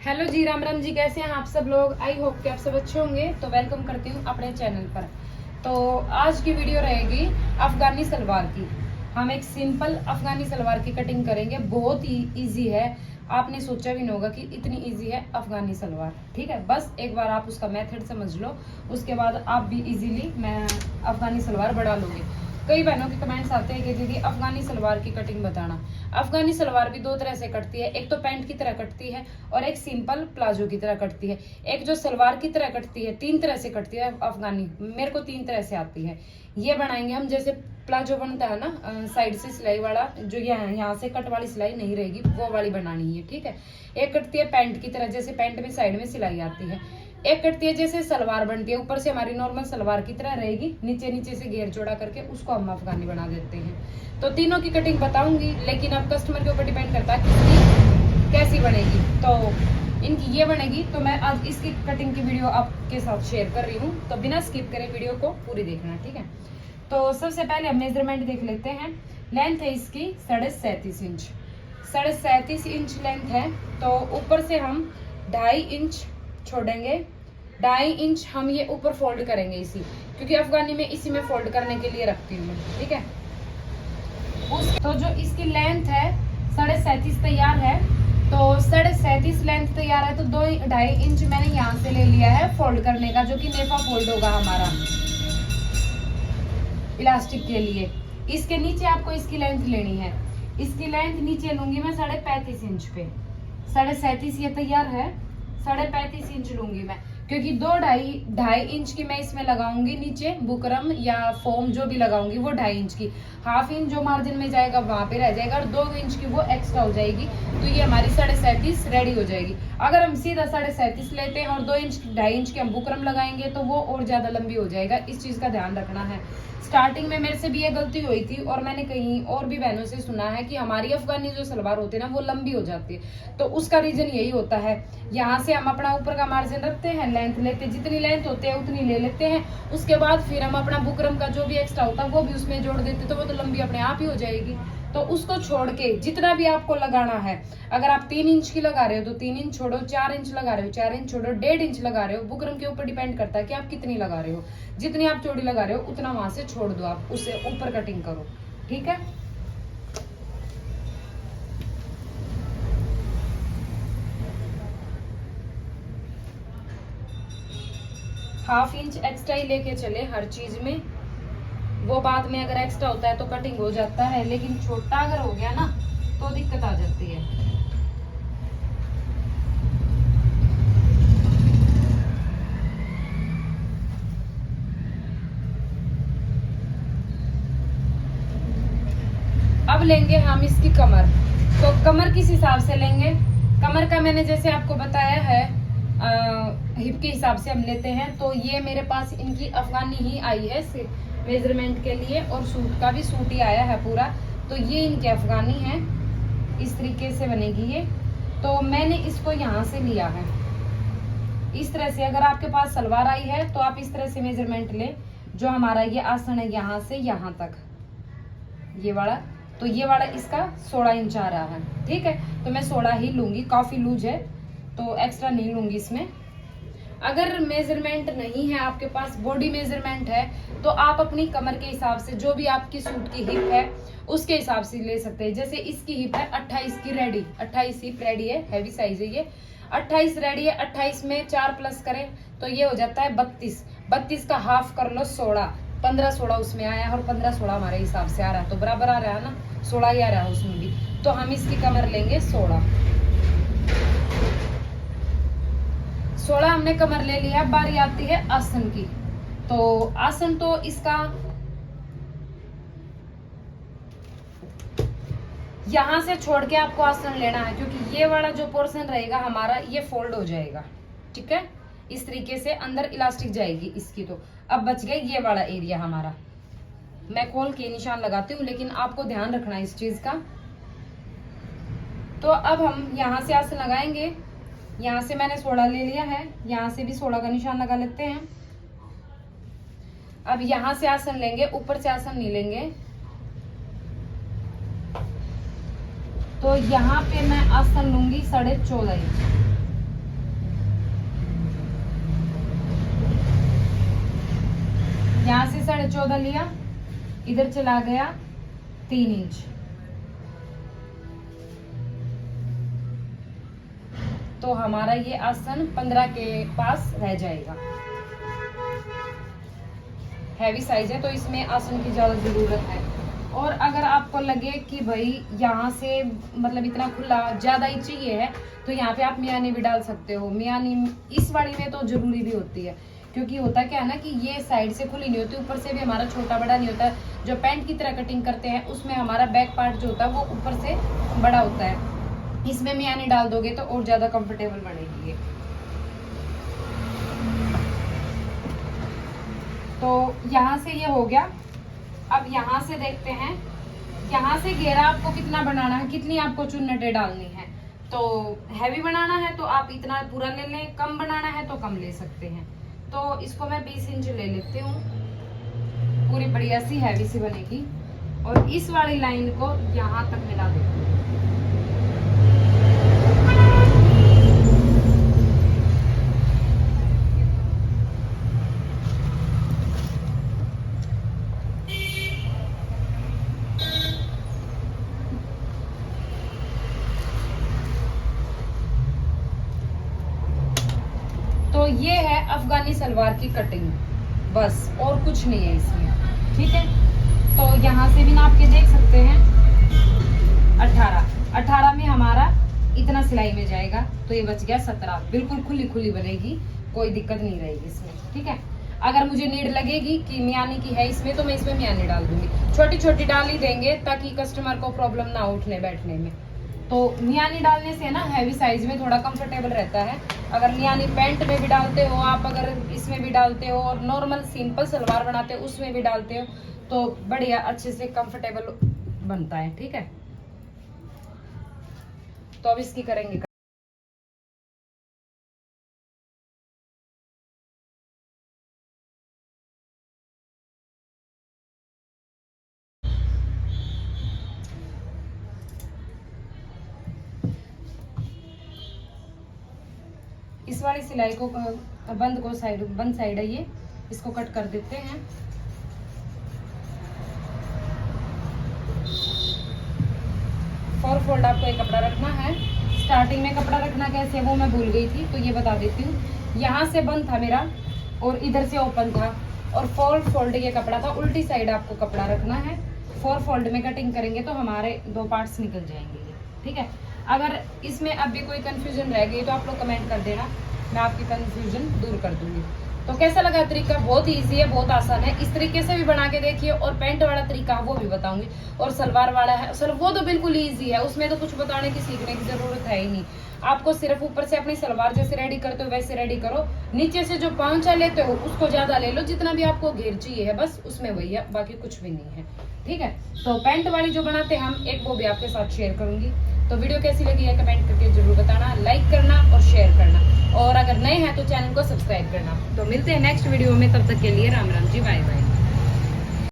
Hello जी, राम राम जी। कैसे हैं आप सब लोग? आई होप कि आप सब अच्छे होंगे। तो वेलकम करती हूँ अपने चैनल पर। तो आज की वीडियो रहेगी अफगानी सलवार की। हम एक सिंपल अफगानी सलवार की कटिंग करेंगे। बहुत ही इजी है, आपने सोचा भी नहीं होगा कि इतनी इजी है अफगानी सलवार। ठीक है, बस एक बार आप उसका मेथड समझ लो, उसके बाद आप भी इजीली मैं अफगानी सलवार बढ़ा लोगे। कई बहनों के कमेंट्स आते हैं कि दीदी अफगानी सलवार की कटिंग बताना। अफगानी सलवार भी दो तरह से कटती है, एक तो पैंट की तरह कटती है और एक सिंपल प्लाजो की तरह कटती है। एक जो सलवार की तरह कटती है, तीन तरह से कटती है अफगानी। मेरे को तीन तरह से आती है। ये बनाएंगे हम जैसे प्लाजो बनता है ना, साइड से सिलाई वाला, जो यहाँ से कट वाली सिलाई नहीं रहेगी, वो वाली बनानी है। ठीक है, एक कटती है पैंट की तरह, जैसे पैंट में साइड में सिलाई आती है। एक कटती है जैसे सलवार बनती है, ऊपर से हमारी नॉर्मल सलवार की तरह रहेगी, नीचे से घेर जोड़ा करके उसको हम अफगानी बना देते हैं। तो तीनों की कटिंग बताऊंगी, लेकिन अब कस्टमर के ऊपर डिपेंड करता है किसकी कैसी बनेगी। तो इनकी ये बनेगी, तो मैं आज इसकी कटिंग की वीडियो आपके साथ शेयर कर रही हूँ। तो बिना स्किप करे वीडियो को पूरी देखना, ठीक है। तो सबसे पहले हम मेजरमेंट देख लेते हैं। लेंथ है इसकी 37.5 इंच, 37.5 इंच लेंथ है। तो ऊपर से हम 2.5 इंच छोड़ेंगे। 2.5 इंच हम ये ऊपर फोल्ड करेंगे इसी, क्योंकि अफगानी में इसी में फोल्ड करने के लिए रखती हूँ मैं। ठीक है, तो जो इसकी लेंथ है 37.5 तैयार है। तो 37.5 लेंथ तैयार है, तो 2.5 इंच मैंने यहाँ से ले लिया है फोल्ड करने का, जो कि नेफा फोल्ड होगा हमारा इलास्टिक के लिए। इसके नीचे आपको इसकी लेंथ लेनी है। इसकी लेंथ नीचे लूंगी मैं 35.5 इंच पे। 37.5 ये तैयार है, 35.5 इंच लूंगी मैं, क्योंकि 2.5 इंच की मैं इसमें लगाऊंगी नीचे बुकरम या फोम, जो भी लगाऊंगी वो 2.5 इंच की। हाफ इंच जो मार्जिन में जाएगा वहां पे रह जाएगा, और 2 इंच की वो एक्स्ट्रा हो जाएगी। तो ये हमारी 37.5 रेडी हो जाएगी। अगर हम सीधा 37.5 लेते हैं और 2 इंच 2.5 इंच के हम बुकरम लगाएंगे तो वो और ज्यादा लंबी हो जाएगा। इस चीज का ध्यान रखना है। स्टार्टिंग में मेरे से भी ये गलती हुई थी, और मैंने कहीं और भी बहनों से सुना है कि हमारी अफगानी जो सलवार होती है ना, वो लंबी हो जाती है। तो उसका रीजन यही होता है। यहाँ से हम अपना ऊपर का मार्जिन रखते हैं, लेंथ लेते, जितनी लेंथ होती है उतनी ले लेते हैं। उसके बाद फिर हम अपना बुकरम का जो भी एक्स्ट्रा होता है वो भी उसमें जोड़ देते, तो वो तो लंबी अपने आप ही हो जाएगी। तो उसको छोड़ के जितना भी आपको लगाना है, अगर आप 3 इंच की लगा रहे हो तो 3 इंच छोड़ो, 4 इंच लगा रहे हो 4 इंच छोड़ो, 1.5 इंच लगा रहे हो, बुकरम के ऊपर डिपेंड करता है कि आप कितनी लगा रहे हो। जितनी आप चौड़ी लगा रहे हो उतना वहां से छोड़ दो, आप उससे ऊपर कटिंग करो। ठीक है, हाफ इंच एक्स्ट्रा ही लेके चले हर चीज में। वो बाद में अगर एक्स्ट्रा होता है तो कटिंग हो जाता है, लेकिन छोटा अगर हो गया ना तो दिक्कत आ जाती है। अब लेंगे हम इसकी कमर। तो कमर किस हिसाब से लेंगे? कमर का मैंने जैसे आपको बताया है, हिप के हिसाब से हम लेते हैं। तो ये मेरे पास इनकी अफगानी ही आई है मेजरमेंट के लिए, और सूट का भी सूट ही आया है पूरा। तो ये इनकी अफगानी है, इस तरीके से बनेगी ये। तो मैंने इसको यहाँ से लिया है इस तरह से। अगर आपके पास सलवार आई है तो आप इस तरह से मेजरमेंट ले। जो हमारा ये आसन है यहाँ से यहाँ तक, ये वाला, तो ये वाला इसका 16 इंच आ रहा है। ठीक है, तो मैं 16 ही लूंगी, काफी लूज है तो एक्स्ट्रा नहीं लूंगी इसमें। अगर मेजरमेंट नहीं है आपके पास, बॉडी मेजरमेंट है, तो आप अपनी कमर के हिसाब से, जो भी आपकी सूट की हिप है उसके हिसाब से ले सकते हैं। जैसे इसकी हिप है 28 की रेडी, 28 हिप रेडी है, हैवी साइज है ये, 28 रेडी है। 28 में 4 प्लस करें तो ये हो जाता है 32। 32 का हाफ कर लो 16, 15-16 उसमें आया है, और 15-16 हमारे हिसाब से आ रहा है, तो बराबर आ रहा है ना, 16 ही आ रहा है उसमें भी। तो हम इसकी कमर लेंगे 16 हमने कमर ले लिया। बारी आती है आसन की। तो आसन तो इसका यहां से छोड़ के आपको आसन लेना है, क्योंकि ये वाला जो पोर्शन रहेगा हमारा ये फोल्ड हो जाएगा। ठीक है, इस तरीके से अंदर इलास्टिक जाएगी इसकी। तो अब बच गया ये वाला एरिया हमारा। मैं खोल के निशान लगाती हूँ, लेकिन आपको ध्यान रखना है इस चीज का। तो अब हम यहाँ से आसन लगाएंगे। यहाँ से मैंने 16 ले लिया है, यहाँ से भी 16 का निशान लगा लेते हैं। अब यहाँ से आसन लेंगे, ऊपर से आसन नहीं लेंगे। तो यहाँ पे मैं आसन लूंगी 14.5 इंच। यहाँ से 14.5 लिया, इधर चला गया 3 इंच। तो हमारा ये आसन 15 के पास रह जाएगा। हैवी साइज है तो इसमें आसन की ज्यादा जरूरत है। और अगर आपको लगे कि भाई यहाँ से मतलब इतना खुला ज्यादा ही चाहिए है तो यहाँ पे आप मियानी भी डाल सकते हो। मियानी इस वाली में तो जरूरी भी होती है, क्योंकि होता क्या है ना कि ये साइड से खुली नहीं होती, ऊपर से भी हमारा छोटा बड़ा नहीं होता। जो पैंट की तरह कटिंग करते हैं उसमें हमारा बैक पार्ट जो होता है वो ऊपर से बड़ा होता है। इसमें मियानी डाल दोगे तो और ज्यादा कंफर्टेबल बनेगी ये। तो यहाँ से ये हो गया। अब यहाँ से देखते हैं, यहाँ से घेरा आपको कितना बनाना है, कितनी आपको चुन्नटें डालनी है। तो हैवी बनाना है तो आप इतना पूरा ले लें, कम बनाना है तो कम ले सकते हैं। तो इसको मैं 20 इंच ले लेती हूँ, पूरी बढ़िया सी हैवी सी बनेगी। और इस वाली लाइन को यहाँ तक मिला देती हूँ। तो ये है अफगानी सलवार की कटिंग, बस और कुछ नहीं है इसमें। ठीक है, तो यहाँ से भी नाप के देख सकते हैं 18 में हमारा इतना सिलाई में जाएगा। तो ये बच गया 17। बिल्कुल खुली खुली बनेगी, कोई दिक्कत नहीं रहेगी इसमें। ठीक है, अगर मुझे नीड लगेगी कि मियानी की है इसमें तो मैं इसमें मियानी डाल दूंगी। छोटी छोटी डाल ही देंगे ताकि कस्टमर को प्रॉब्लम ना उठने बैठने में। तो मियानी डालने से ना हैवी साइज में थोड़ा कंफर्टेबल रहता है। अगर मियानी पैंट में भी डालते हो आप, अगर इसमें भी डालते हो, और नॉर्मल सिंपल सलवार बनाते हो उसमें भी डालते हो तो बढ़िया अच्छे से कंफर्टेबल बनता है। ठीक है, तो अब इसकी करेंगे। इस वाली सिलाई को बंद साइड है ये, इसको कट कर देते हैं। फोर फोल्ड आपको एक कपड़ा रखना है। स्टार्टिंग में कपड़ा रखना कैसे वो मैं भूल गई थी, तो ये बता देती हूँ। यहाँ से बंद था मेरा और इधर से ओपन था, और फोर फोल्ड ये कपड़ा था। उल्टी साइड आपको कपड़ा रखना है। फोर फोल्ड में कटिंग करेंगे तो हमारे 2 पार्ट्स निकल जाएंगे। ठीक है, अगर इसमें अब भी कोई कंफ्यूजन रह गई तो आप लोग कमेंट कर देना, मैं आपकी कंफ्यूजन दूर कर दूंगी। तो कैसा लगा तरीका? बहुत इजी है, बहुत आसान है। इस तरीके से भी बना के देखिए। और पैंट वाला तरीका वो भी बताऊंगी, और सलवार वाला है सर वो तो बिल्कुल इजी है, उसमें तो कुछ बताने की सीखने की जरूरत है ही नहीं। आपको सिर्फ ऊपर से अपनी सलवार जैसे रेडी करते हो वैसे रेडी करो, नीचे से जो पांचा लेते हो उसको ज्यादा ले लो, जितना भी आपको घेर चाहिए है बस उसमें वही है, बाकी कुछ भी नहीं है। ठीक है, तो पैंट वाली जो बनाते हैं हम एक वो भी आपके साथ शेयर करूंगी। तो वीडियो कैसी लगी है कमेंट करके जरूर बताना, लाइक करना और शेयर करना, और अगर नए हैं तो चैनल को सब्सक्राइब करना। तो मिलते हैं नेक्स्ट वीडियो में, तब तक के लिए राम राम जी, बाय बाय।